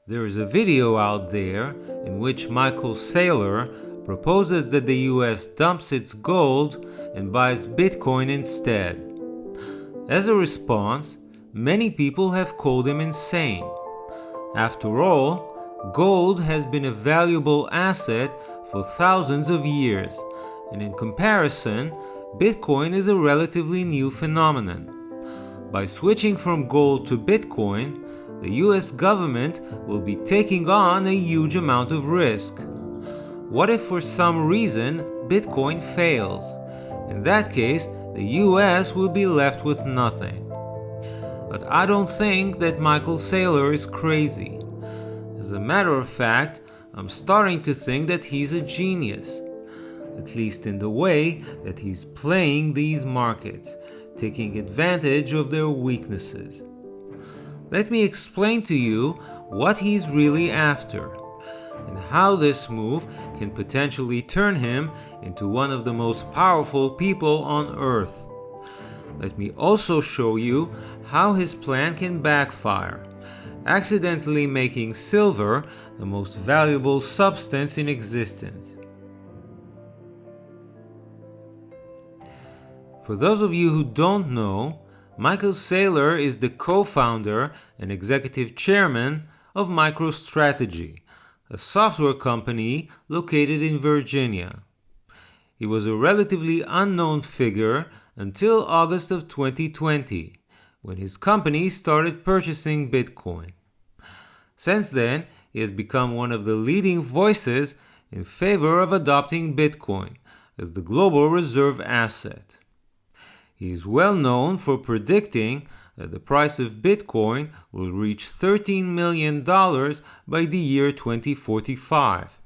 There is a video out there in which Michael Saylor proposes that the US dumps its gold and buys Bitcoin instead. As a response, many people have called him insane. After all, gold has been a valuable asset for thousands of years, and in comparison, Bitcoin is a relatively new phenomenon. By switching from gold to Bitcoin, the US government will be taking on a huge amount of risk. What if for some reason Bitcoin fails? In that case, the US will be left with nothing. But I don't think that Michael Saylor is crazy. As a matter of fact, I'm starting to think that he's a genius. At least in the way that he's playing these markets, taking advantage of their weaknesses. Let me explain to you what he's really after, and how this move can potentially turn him into one of the most powerful people on Earth. Let me also show you how his plan can backfire, accidentally making silver the most valuable substance in existence. For those of you who don't know, Michael Saylor is the co-founder and executive chairman of MicroStrategy, a software company located in Virginia. He was a relatively unknown figure until August of 2020, when his company started purchasing Bitcoin. Since then, he has become one of the leading voices in favor of adopting Bitcoin as the global reserve asset. He is well known for predicting that the price of Bitcoin will reach $13 million by the year 2045.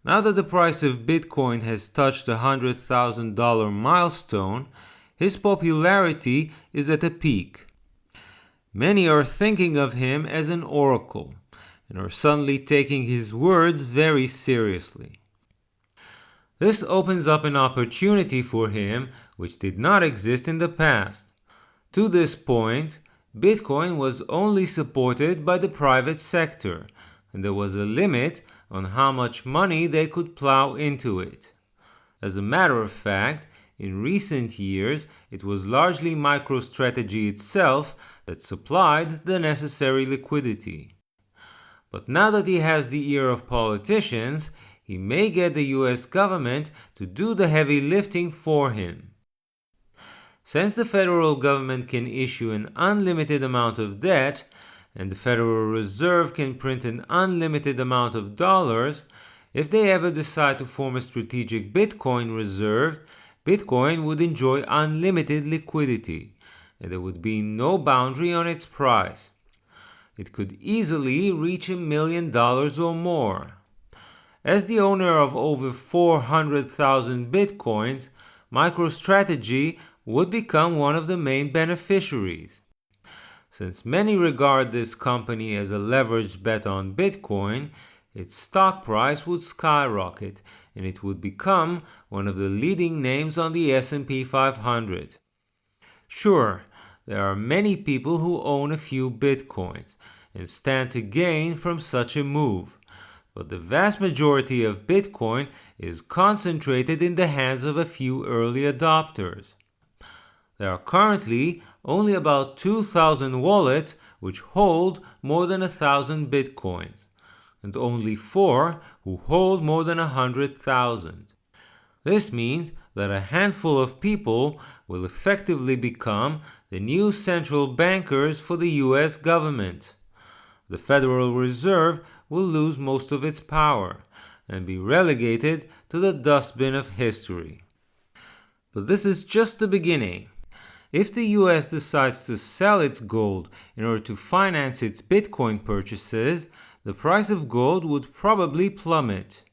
Now that the price of Bitcoin has touched the $100,000 milestone, his popularity is at a peak. Many are thinking of him as an oracle and are suddenly taking his words very seriously. This opens up an opportunity for him which did not exist in the past. To this point, Bitcoin was only supported by the private sector, and there was a limit on how much money they could plow into it. As a matter of fact, in recent years, it was largely MicroStrategy itself that supplied the necessary liquidity. But now that he has the ear of politicians, he may get the US government to do the heavy lifting for him. Since the federal government can issue an unlimited amount of debt, and the Federal Reserve can print an unlimited amount of dollars, if they ever decide to form a strategic Bitcoin reserve, Bitcoin would enjoy unlimited liquidity, and there would be no boundary on its price. It could easily reach $1 million or more. As the owner of over 400,000 Bitcoins, MicroStrategy would become one of the main beneficiaries. Since many regard this company as a leveraged bet on Bitcoin, its stock price would skyrocket and it would become one of the leading names on the S&P 500. Sure, there are many people who own a few Bitcoins and stand to gain from such a move. But the vast majority of Bitcoin is concentrated in the hands of a few early adopters. There are currently only about 2,000 wallets which hold more than 1,000 Bitcoins, and only 4 who hold more than 100,000. This means that a handful of people will effectively become the new central bankers for the US government. The Federal Reserve will lose most of its power and be relegated to the dustbin of history. But this is just the beginning. If the US decides to sell its gold in order to finance its Bitcoin purchases, the price of gold would probably plummet.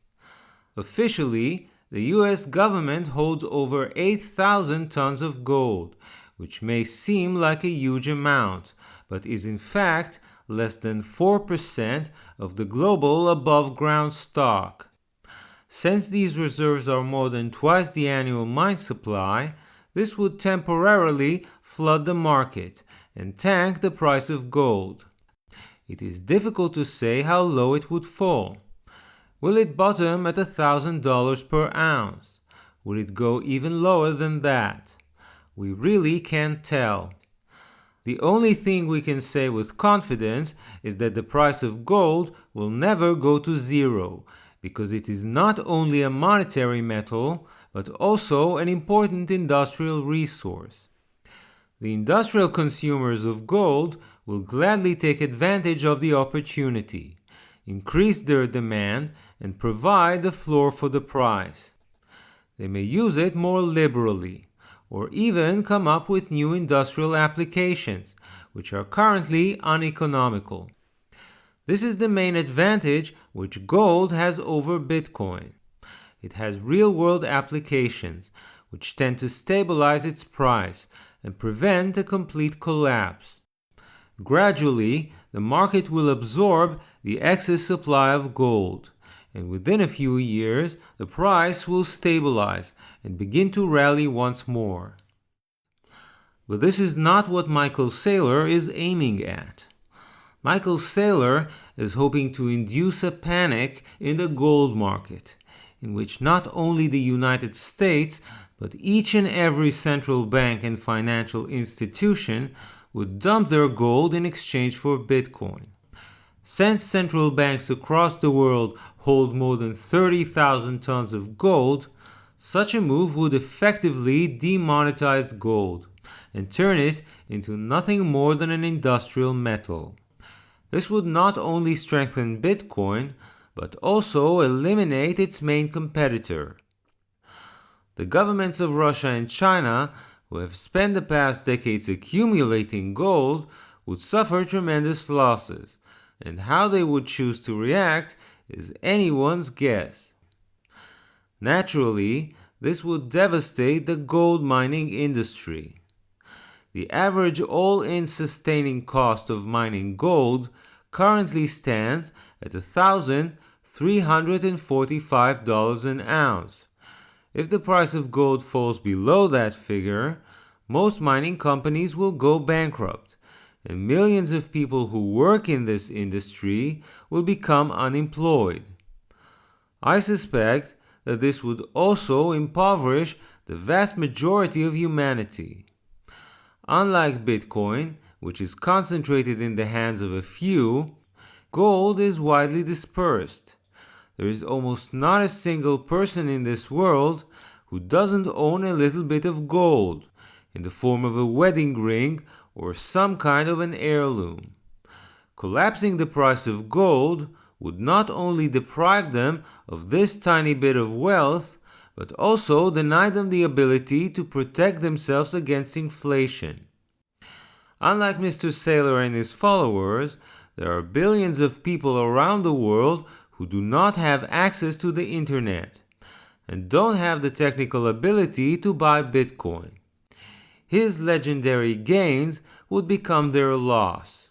Officially, the US government holds over 8,000 tons of gold, which may seem like a huge amount, but is in fact less than 4% of the global above-ground stock. Since these reserves are more than twice the annual mine supply, this would temporarily flood the market and tank the price of gold. it is difficult to say how low it would fall. Will it bottom at $1,000 per ounce? Will it go even lower than that? We really can't tell. The only thing we can say with confidence is that the price of gold will never go to zero, because it is not only a monetary metal, but also an important industrial resource. The industrial consumers of gold will gladly take advantage of the opportunity, increase their demand, and provide the floor for the price. They may use it more liberally, or even come up with new industrial applications, which are currently uneconomical. This is the main advantage which gold has over Bitcoin. It has real-world applications, which tend to stabilize its price and prevent a complete collapse. Gradually, the market will absorb the excess supply of gold, and within a few years, the price will stabilize and begin to rally once more. But this is not what Michael Saylor is aiming at. Michael Saylor is hoping to induce a panic in the gold market, in which not only the United States, but each and every central bank and financial institution would dump their gold in exchange for Bitcoin. Since central banks across the world hold more than 30,000 tons of gold, such a move would effectively demonetize gold and turn it into nothing more than an industrial metal. This would not only strengthen Bitcoin, but also eliminate its main competitor. The governments of Russia and China, who have spent the past decades accumulating gold, would suffer tremendous losses, and how they would choose to react is anyone's guess. Naturally, this would devastate the gold mining industry. The average all-in sustaining cost of mining gold currently stands at $1,345 an ounce. If the price of gold falls below that figure, most mining companies will go bankrupt, and millions of people who work in this industry will become unemployed. I suspect that this would also impoverish the vast majority of humanity. Unlike Bitcoin, which is concentrated in the hands of a few, gold is widely dispersed. There is almost not a single person in this world who doesn't own a little bit of gold, in the form of a wedding ring or some kind of an heirloom. Collapsing the price of gold would not only deprive them of this tiny bit of wealth, but also deny them the ability to protect themselves against inflation. Unlike Mr. Saylor and his followers, there are billions of people around the world who do not have access to the internet and don't have the technical ability to buy Bitcoin. His legendary gains would become their loss.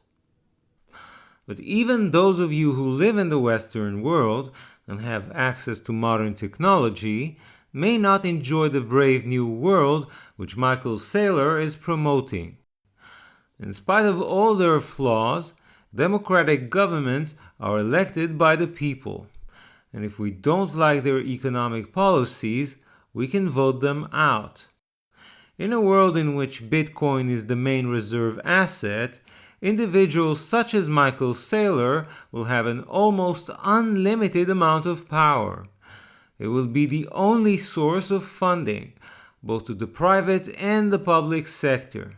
But even those of you who live in the Western world and have access to modern technology may not enjoy the brave new world which Michael Saylor is promoting. In spite of all their flaws, democratic governments are elected by the people, and if we don't like their economic policies, we can vote them out. In a world in which Bitcoin is the main reserve asset, individuals such as Michael Saylor will have an almost unlimited amount of power. It will be the only source of funding, both to the private and the public sector.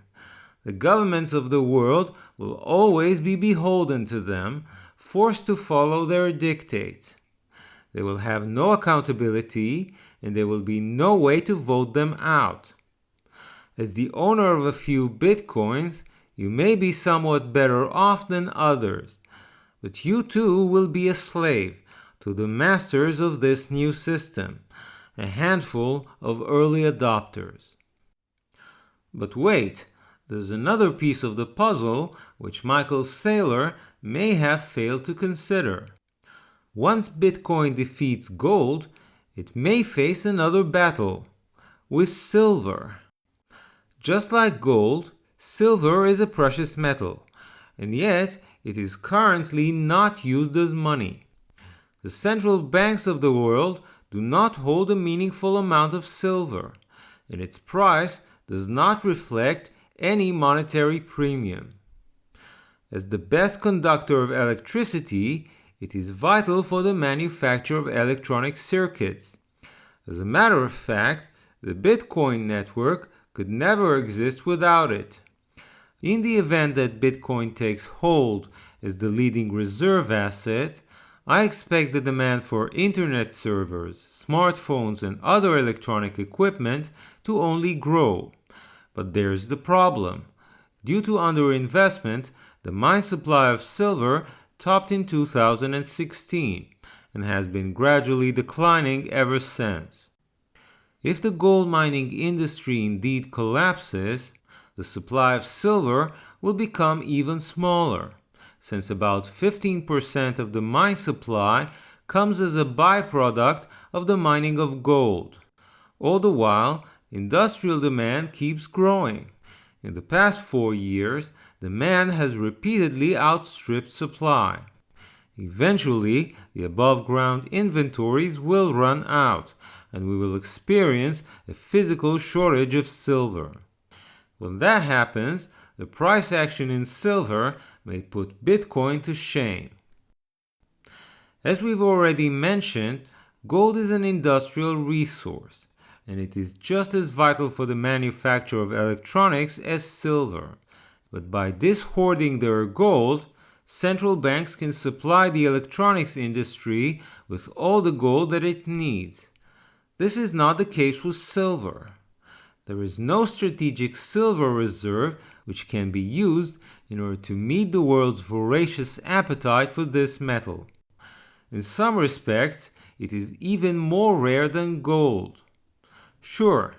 The governments of the world will always be beholden to them, forced to follow their dictates. They will have no accountability, and there will be no way to vote them out. As the owner of a few Bitcoins, you may be somewhat better off than others, but you too will be a slave to the masters of this new system, a handful of early adopters. But wait, there's another piece of the puzzle which Michael Saylor may have failed to consider. Once Bitcoin defeats gold, it may face another battle with silver. Just like gold, silver is a precious metal, and yet it is currently not used as money. The central banks of the world do not hold a meaningful amount of silver, and its price does not reflect any monetary premium. As the best conductor of electricity, it is vital for the manufacture of electronic circuits. As a matter of fact, the Bitcoin network could never exist without it. In the event that Bitcoin takes hold as the leading reserve asset, I expect the demand for internet servers, smartphones, and other electronic equipment to only grow. But there's the problem. Due to underinvestment, the mine supply of silver topped in 2016 and has been gradually declining ever since. If the gold mining industry indeed collapses, the supply of silver will become even smaller, since about 15% of the mine supply comes as a byproduct of the mining of gold. All the while, industrial demand keeps growing. In the past 4 years, demand has repeatedly outstripped supply. Eventually, the above-ground inventories will run out, and we will experience a physical shortage of silver. When that happens, the price action in silver may put Bitcoin to shame. As we've already mentioned, gold is an industrial resource, and it is just as vital for the manufacture of electronics as silver. But by dishoarding their gold, central banks can supply the electronics industry with all the gold that it needs. This is not the case with silver. There is no strategic silver reserve which can be used in order to meet the world's voracious appetite for this metal. In some respects, it is even more rare than gold. Sure,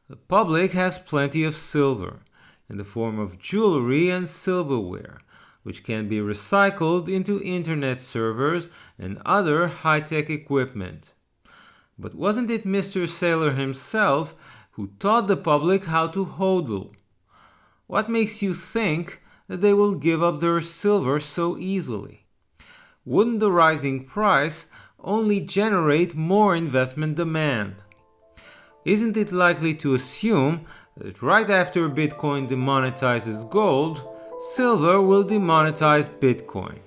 the public has plenty of silver in the form of jewelry and silverware, which can be recycled into internet servers and other high-tech equipment. But wasn't it Mr. Saylor himself who taught the public how to hodl? What makes you think that they will give up their silver so easily? Wouldn't the rising price only generate more investment demand? Isn't it likely to assume that right after Bitcoin demonetizes gold, silver will demonetize Bitcoin?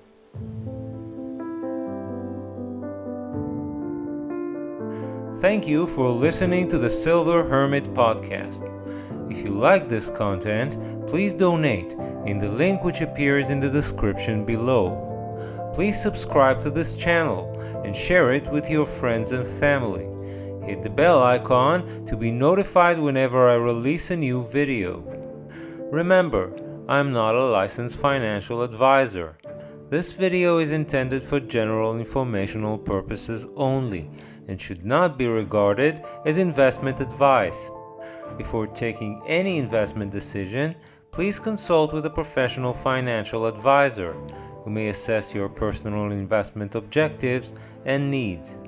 Thank you for listening to the Silver Hermit podcast. If you like this content, please donate in the link which appears in the description below. Please subscribe to this channel and share it with your friends and family. Hit the bell icon to be notified whenever I release a new video. Remember, I'm not a licensed financial advisor. This video is intended for general informational purposes only and should not be regarded as investment advice. Before taking any investment decision, please consult with a professional financial advisor who may assess your personal investment objectives and needs.